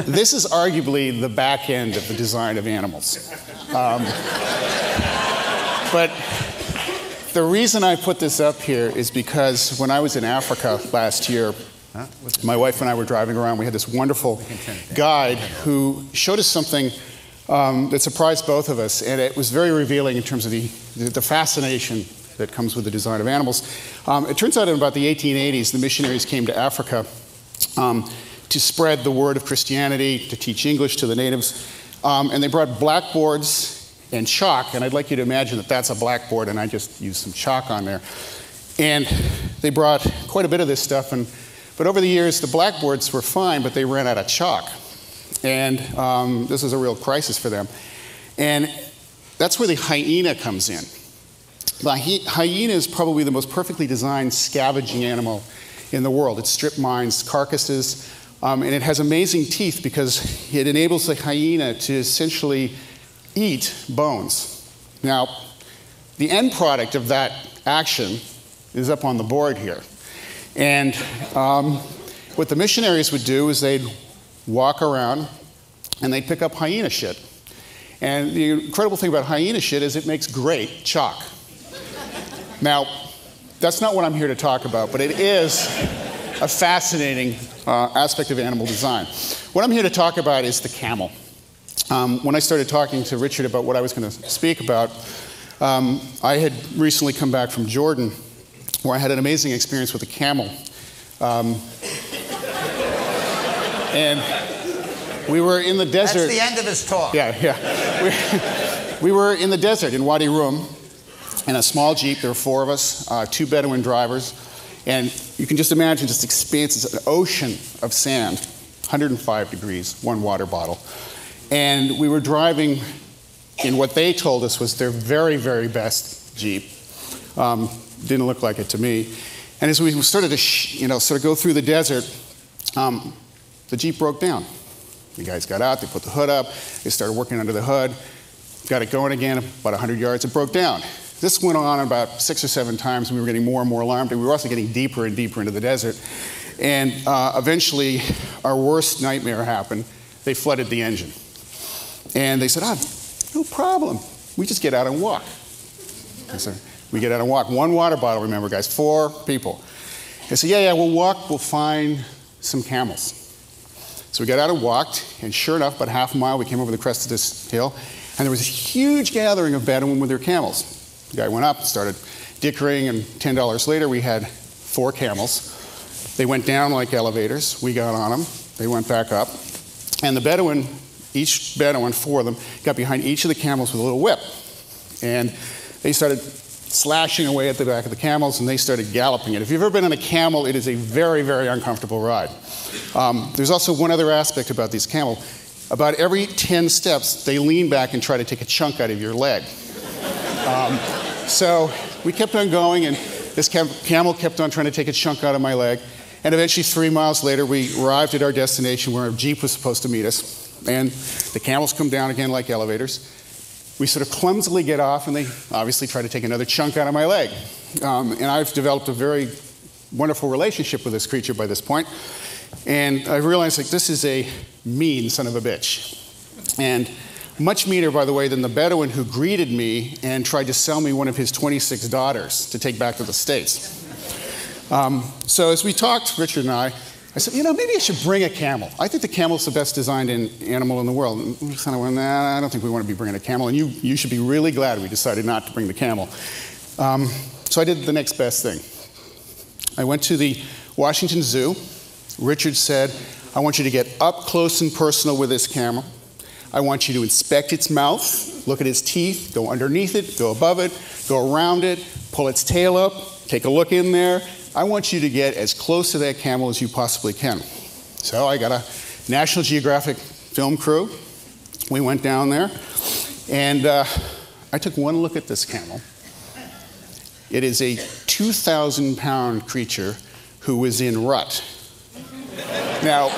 this is arguably the back end of the design of animals. But the reason I put this up here is because when I was in Africa last year, my wife and I were driving around. We had this wonderful guide who showed us something that surprised both of us, and it was very revealing in terms of the fascination that comes with the design of animals. It turns out in about the 1880s, the missionaries came to Africa to spread the word of Christianity, to teach English to the natives, and they brought blackboards and chalk, and I'd like you to imagine that that's a blackboard, and I just used some chalk on there. And they brought quite a bit of this stuff, but over the years, the blackboards were fine, but they ran out of chalk. And this was a real crisis for them. And that's where the hyena comes in. The hyena is probably the most perfectly designed scavenging animal in the world. It strip mines carcasses, and it has amazing teeth because it enables the hyena to essentially eat bones. Now, the end product of that action is up on the board here. And what the missionaries would do is they'd walk around and they'd pick up hyena shit. And the incredible thing about hyena shit is it makes great chalk. Now, that's not what I'm here to talk about, but it is a fascinating aspect of animal design. What I'm here to talk about is the camel. When I started talking to Richard about what I was going to speak about, I had recently come back from Jordan, where I had an amazing experience with a camel. And we were in the desert. That's the end of his talk. Yeah. We were in the desert in Wadi Rum in a small Jeep. There were 4 of us, 2 Bedouin drivers. And you can just imagine this expanse, it's an ocean of sand, 105 degrees, 1 water bottle. And we were driving in what they told us was their very, very best Jeep. Didn't look like it to me. And as we started to sort of go through the desert, the Jeep broke down. The guys got out, they put the hood up, they started working under the hood, got it going again, about 100 yards, it broke down. This went on about 6 or 7 times, and we were getting more and more alarmed, and we were also getting deeper and deeper into the desert. And eventually, our worst nightmare happened. They flooded the engine. And they said, no problem. We just get out and walk. I said, we get out and walk. 1 water bottle, remember, guys, 4 people. They said, yeah, we'll walk, we'll find some camels. So we got out and walked, and sure enough, about half a mile, we came over the crest of this hill, and there was a huge gathering of Bedouin with their camels. The guy went up, started dickering, and $10 later, we had 4 camels. They went down like elevators. We got on them. They went back up. And the Bedouin, each Bedouin, 4 of them, got behind each of the camels with a little whip. And they started slashing away at the back of the camels, and they started galloping it. If you've ever been on a camel, it is a very, very uncomfortable ride. There's also one other aspect about these camels. About every 10 steps, they lean back and try to take a chunk out of your leg. So we kept on going, and this camel kept on trying to take a chunk out of my leg. And eventually, 3 miles later, we arrived at our destination where our Jeep was supposed to meet us. And the camels come down again like elevators. We sort of clumsily get off, and they obviously try to take another chunk out of my leg. And I've developed a very wonderful relationship with this creature by this point. And I realized, like, this is a mean son of a bitch. And much meaner, by the way, than the Bedouin who greeted me and tried to sell me one of his 26 daughters to take back to the States. So as we talked, Richard and I said, maybe I should bring a camel. I think the camel's the best designed animal in the world. And we kind of went, nah, I don't think we want to be bringing a camel. And you should be really glad we decided not to bring the camel. So I did the next best thing. I went to the Washington Zoo. Richard said, I want you to get up close and personal with this camel. I want you to inspect its mouth, look at its teeth, go underneath it, go above it, go around it, pull its tail up, take a look in there. I want you to get as close to that camel as you possibly can. So I got a National Geographic film crew. We went down there, and I took one look at this camel. It is a 2,000-pound creature who was in rut. Now,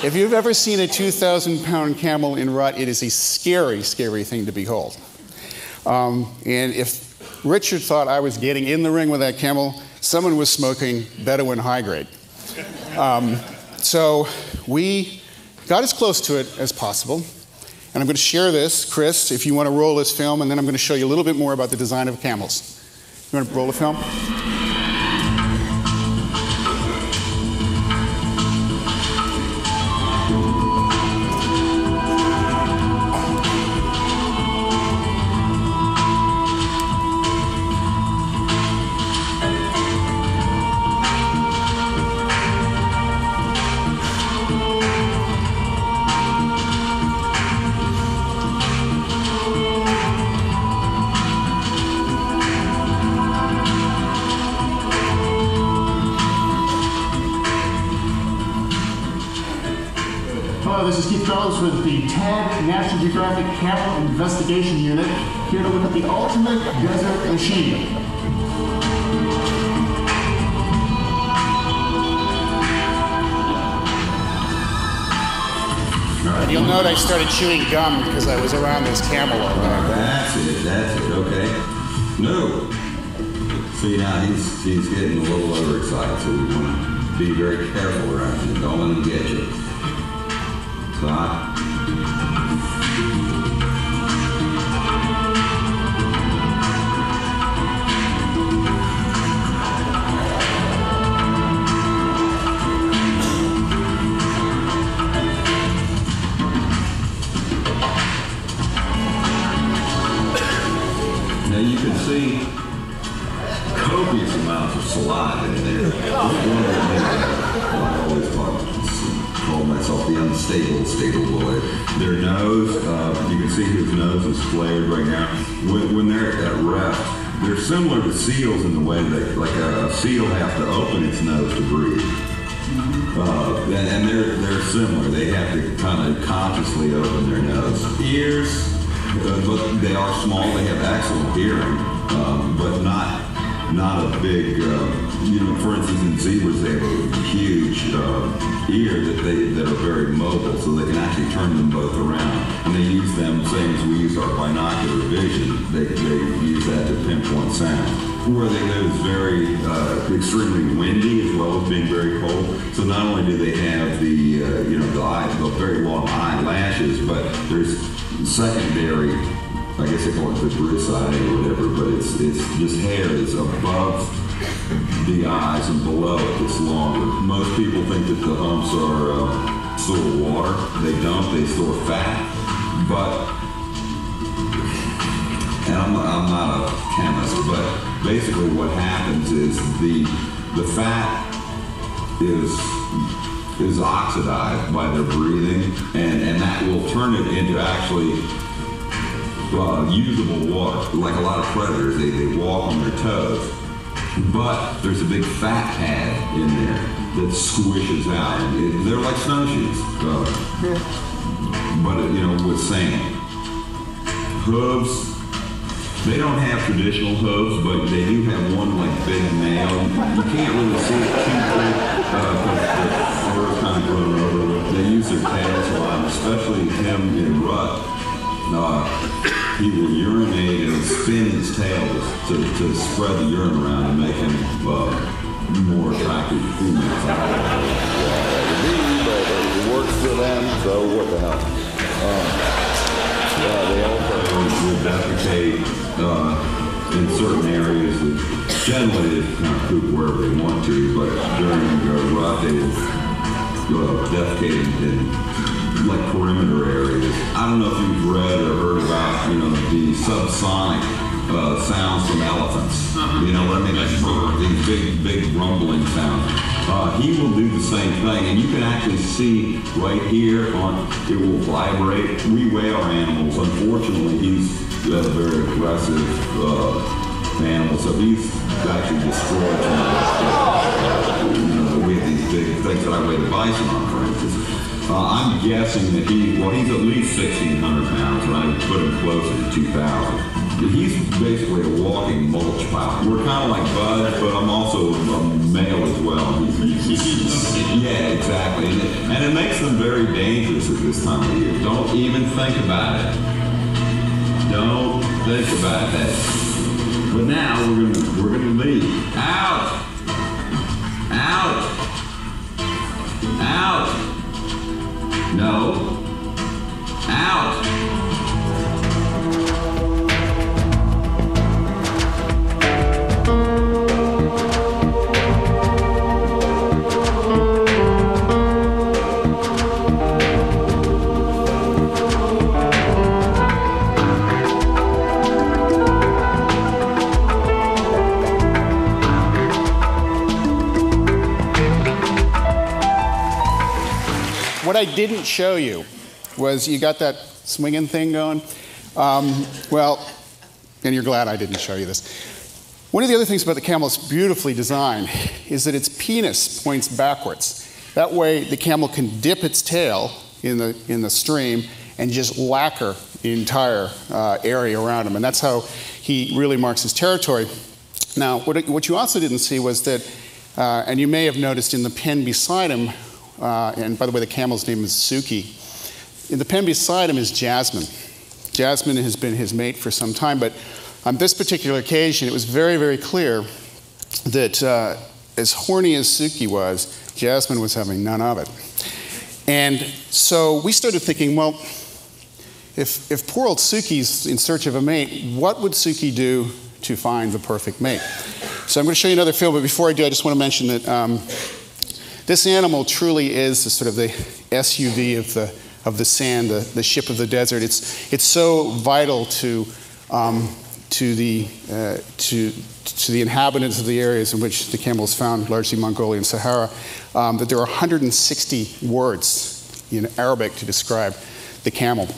if you've ever seen a 2,000-pound camel in rut, it is a scary, scary thing to behold. And if Richard thought I was getting in the ring with that camel, someone was smoking Bedouin high grade. So we got as close to it as possible. And I'm going to share this, Chris, if you want to roll this film, and then I'm going to show you a little bit more about the design of camels. You want to roll the film? Hello, this is Keith Bellows with the TAG National Geographic Camel Investigation Unit, here to look at the ultimate desert machine. And you'll note I started chewing gum because I was around this camel all day. That's it, okay. No. See, now he's getting a little overexcited, so we want to be very careful around him. Don't let him get you. Stop. Now you can see copious amounts of saliva in there. I always call myself the unstable stable boy. Their nose, you can see his nose is flared right now. When they're at rest, they're similar to seals in the way that, like a seal has to open its nose to breathe. And they're similar. They have to kind of consciously open their nose. Ears, but they are small. They have excellent hearing, but not a big, for instance, in zebras, they have a huge ear that are very mobile, so they can actually turn them both around. And they use them, same as we use our binocular vision, they use that to pinpoint sound. Where they live is very, extremely windy as well as being very cold. So not only do they have the very long eyelashes, but there's secondary, I guess they call it the bristide or whatever, but it's just hair that's above the eyes and below it that's longer. Most people think that the humps are store water. They don't. They store fat. But, and I'm not a chemist, but basically what happens is the fat is oxidized by their breathing, and that will turn it into actually usable water. Like a lot of predators, they walk on their toes. But there's a big fat pad in there that squishes out. They're like snowshoes, but with sand. Hooves, they don't have traditional hooves, but they do have one like big nail. You can't really see it too quick because the fur is kind of grown over. They use their tails a lot, especially him in rut. He will urinate and spin his tail to spread the urine around and make him more attractive to females. It works for them, so what the hell? They also defecate in certain areas. Generally, they kind of poop wherever they want to, but during rut, they will defecate in like perimeter areas. I don't know if you've read or heard about, the subsonic sounds from elephants. You know what I mean? Like these big rumbling sounds. He will do the same thing, and you can actually see right here it will vibrate. We weigh our animals. Unfortunately, he's a very aggressive animal, so he's actually destroyed we have these big things that I weigh the bison on, for instance. I'm guessing that he's at least 1,600 pounds, and I put him closer to 2,000. He's basically a walking mulch pile. We're kind of like buds, but I'm also a male as well. Yeah, exactly. And it makes them very dangerous at this time of year. Don't even think about it. Don't think about that. But now we're gonna leave. Out! Out! Out! No. what I didn't show you was, you got that swinging thing going? Well, and you're glad I didn't show you this. One of the other things about the camel that's beautifully designed is that its penis points backwards. That way the camel can dip its tail in the stream and just lacquer the entire area around him. And that's how he really marks his territory. Now, what you also didn't see was that, and you may have noticed in the pen beside him, and by the way, the camel's name is Suki. In the pen beside him is Jasmine. Jasmine has been his mate for some time, but on this particular occasion, it was very, very clear that as horny as Suki was, Jasmine was having none of it. And so we started thinking, well, if poor old Suki's in search of a mate, what would Suki do to find the perfect mate? So I'm going to show you another film, but before I do, I just want to mention that this animal truly is the sort of the SUV of the sand, the ship of the desert. It's so vital to the inhabitants of the areas in which the camel is found, largely Mongolia and Sahara, that there are 160 words in Arabic to describe the camel.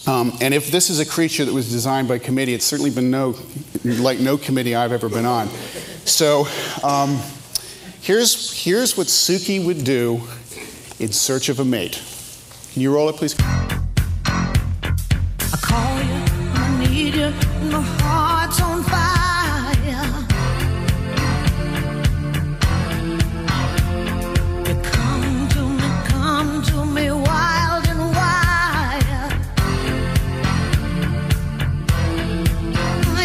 And if this is a creature that was designed by committee, it's certainly been like no committee I've ever been on. So here's what Suki would do in search of a mate. Can you roll it, please? I call you, I need you, my heart's on fire. You come to me wild and wild.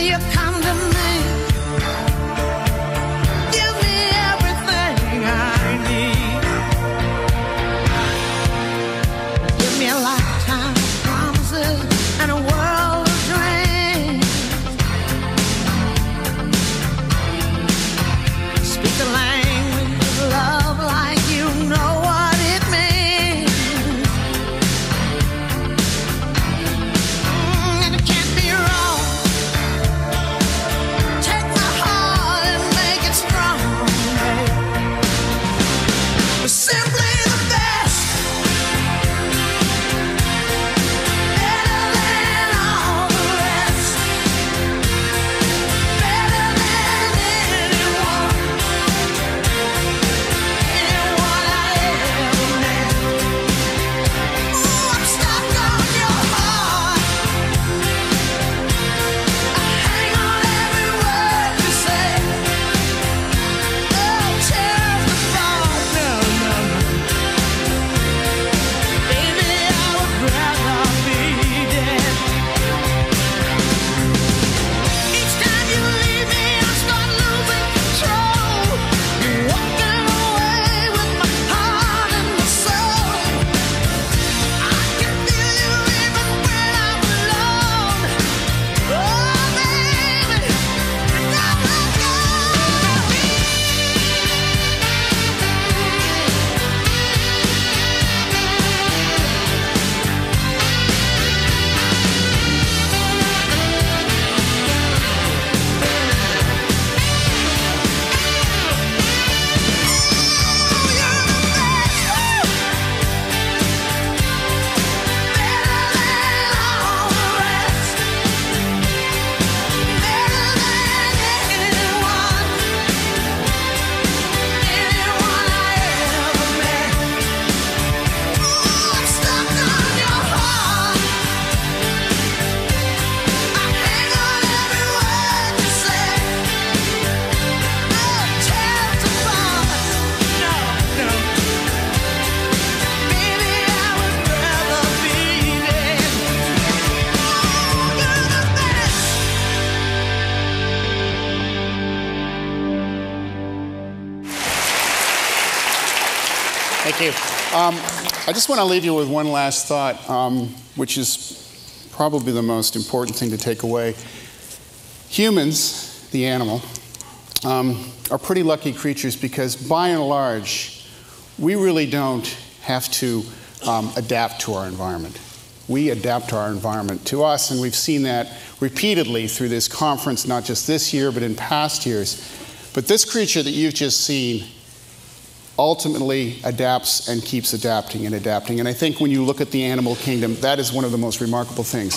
You come to me, give me everything I need. Give me a lifetime of promises and a world of dreams. Speak the language of love like you know what it means. And it can't be wrong. Take my heart and make it strong, babe. We're simply the best. Better than all the rest. Better than anyone I ever met. Ooh, I'm stuck on your heart. I hang on every word you say. Oh, tears apart. No. Baby, I would rather be dead. Each time you leave me, I start losing control. You're walking away with my heart and my soul. I can feel you even when I'm alone. Oh, baby, don't let go. Thank you. I just want to leave you with one last thought, which is probably the most important thing to take away. Humans, the animal, are pretty lucky creatures because by and large, we really don't have to adapt to our environment. We adapt our environment to us, and we've seen that repeatedly through this conference, not just this year, but in past years. But this creature that you've just seen ultimately adapts and keeps adapting and adapting. And I think when you look at the animal kingdom, that is one of the most remarkable things.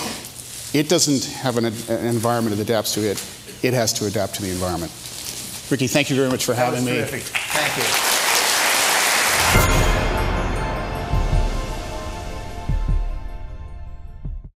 It doesn't have an environment that adapts to it. It has to adapt to the environment. Ricky, thank you very much for having me. Terrific. Thank you.